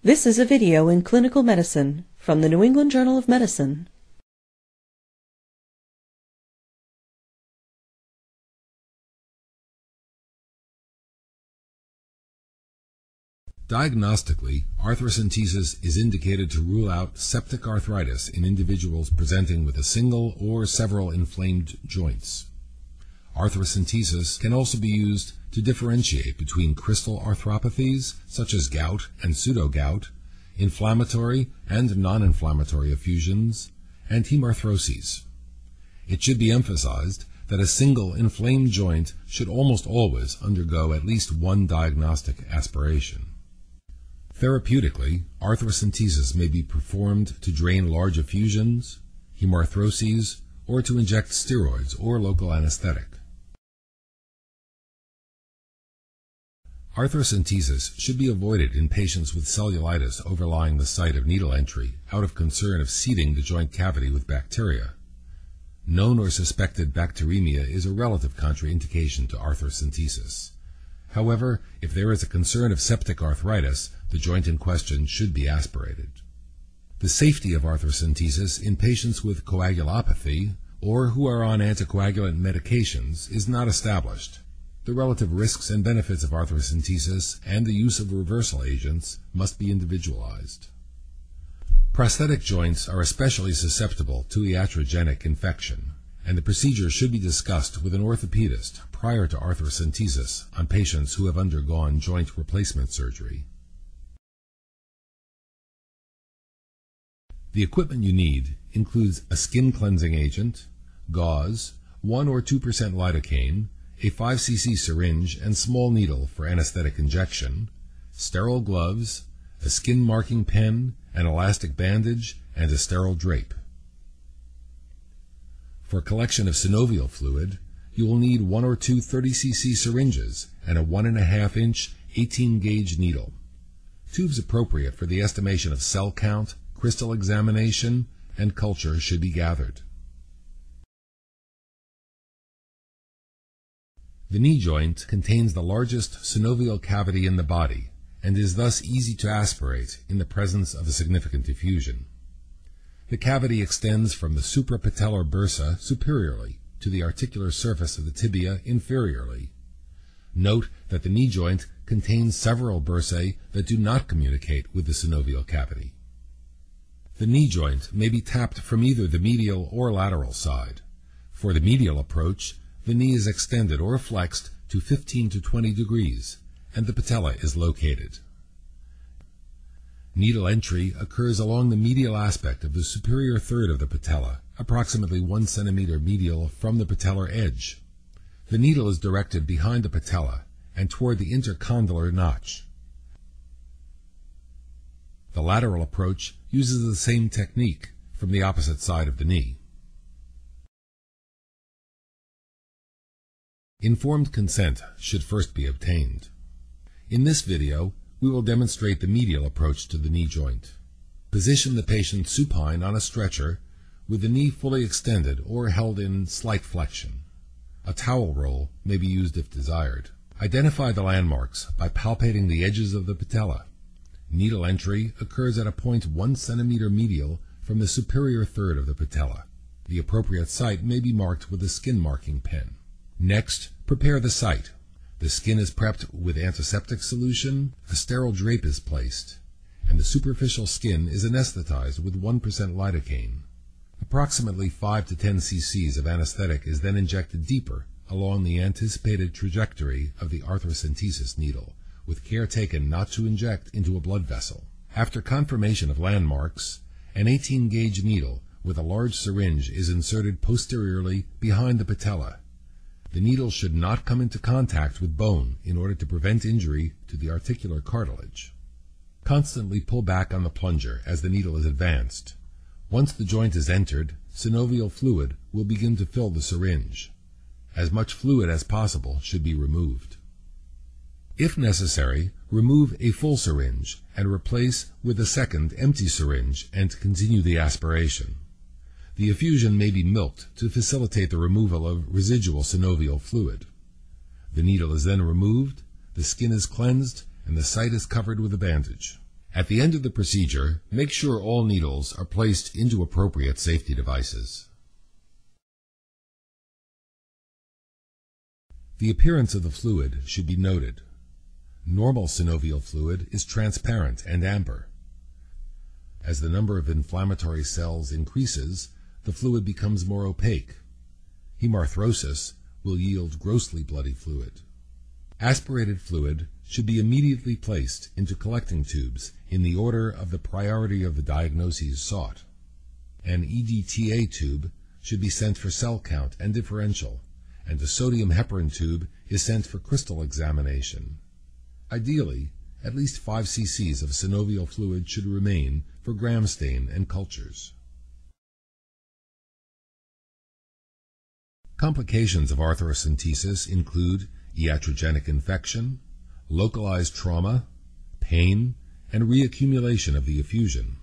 This is a video in clinical medicine from the New England Journal of Medicine. Diagnostically, arthrocentesis is indicated to rule out septic arthritis in individuals presenting with a single or several inflamed joints. Artrocentesis can also be used to differentiate between crystal arthropathies, such as gout and pseudogout, inflammatory and non-inflammatory effusions, and hemarthroses. It should be emphasized that a single inflamed joint should almost always undergo at least one diagnostic aspiration. Therapeutically, artrocentesis may be performed to drain large effusions, hemarthroses, or to inject steroids or local anesthetic. Artrocentesis should be avoided in patients with cellulitis overlying the site of needle entry out of concern of seeding the joint cavity with bacteria. Known or suspected bacteremia is a relative contraindication to artrocentesis. However, if there is a concern of septic arthritis, the joint in question should be aspirated. The safety of artrocentesis in patients with coagulopathy or who are on anticoagulant medications is not established. The relative risks and benefits of artrocentesis and the use of reversal agents must be individualized. Prosthetic joints are especially susceptible to iatrogenic infection, and the procedure should be discussed with an orthopedist prior to artrocentesis on patients who have undergone joint replacement surgery. The equipment you need includes a skin cleansing agent, gauze, 1 or 2% lidocaine, a 5 cc syringe and small needle for anesthetic injection, sterile gloves, a skin marking pen, an elastic bandage, and a sterile drape. For collection of synovial fluid, you will need 1 or 2 30 cc syringes and a 1.5 inch 18 gauge needle. Tubes appropriate for the estimation of cell count, crystal examination, and culture should be gathered. The knee joint contains the largest synovial cavity in the body and is thus easy to aspirate in the presence of a significant effusion. The cavity extends from the suprapatellar bursa superiorly to the articular surface of the tibia inferiorly. Note that the knee joint contains several bursae that do not communicate with the synovial cavity. The knee joint may be tapped from either the medial or lateral side. For the medial approach, the knee is extended or flexed to 15 to 20 degrees, and the patella is located. Needle entry occurs along the medial aspect of the superior third of the patella, approximately 1 centimeter medial from the patellar edge. The needle is directed behind the patella and toward the intercondylar notch. The lateral approach uses the same technique from the opposite side of the knee. Informed consent should first be obtained. In this video, we will demonstrate the medial approach to the knee joint. Position the patient supine on a stretcher with the knee fully extended or held in slight flexion. A towel roll may be used if desired. Identify the landmarks by palpating the edges of the patella. Needle entry occurs at a point 1 centimeter medial from the superior third of the patella. The appropriate site may be marked with a skin marking pen. Next, prepare the site. The skin is prepped with antiseptic solution, a sterile drape is placed, and the superficial skin is anesthetized with 1% lidocaine. Approximately 5 to 10 cc's of anesthetic is then injected deeper along the anticipated trajectory of the artrocentesis needle, with care taken not to inject into a blood vessel. After confirmation of landmarks, an 18 gauge needle with a large syringe is inserted posteriorly behind the patella. The needle should not come into contact with bone in order to prevent injury to the articular cartilage. Constantly pull back on the plunger as the needle is advanced. Once the joint is entered, synovial fluid will begin to fill the syringe. As much fluid as possible should be removed. If necessary, remove a full syringe and replace with a second empty syringe and continue the aspiration. The effusion may be milked to facilitate the removal of residual synovial fluid. The needle is then removed, the skin is cleansed, and the site is covered with a bandage. At the end of the procedure, make sure all needles are placed into appropriate safety devices. The appearance of the fluid should be noted. Normal synovial fluid is transparent and amber. As the number of inflammatory cells increases, the fluid becomes more opaque. Hemarthrosis will yield grossly bloody fluid. Aspirated fluid should be immediately placed into collecting tubes in the order of the priority of the diagnoses sought. An EDTA tube should be sent for cell count and differential, and a sodium heparin tube is sent for crystal examination. Ideally, at least 5 cc's of synovial fluid should remain for gram stain and cultures. Complications of arthrocentesis include iatrogenic infection, localized trauma, pain, and reaccumulation of the effusion.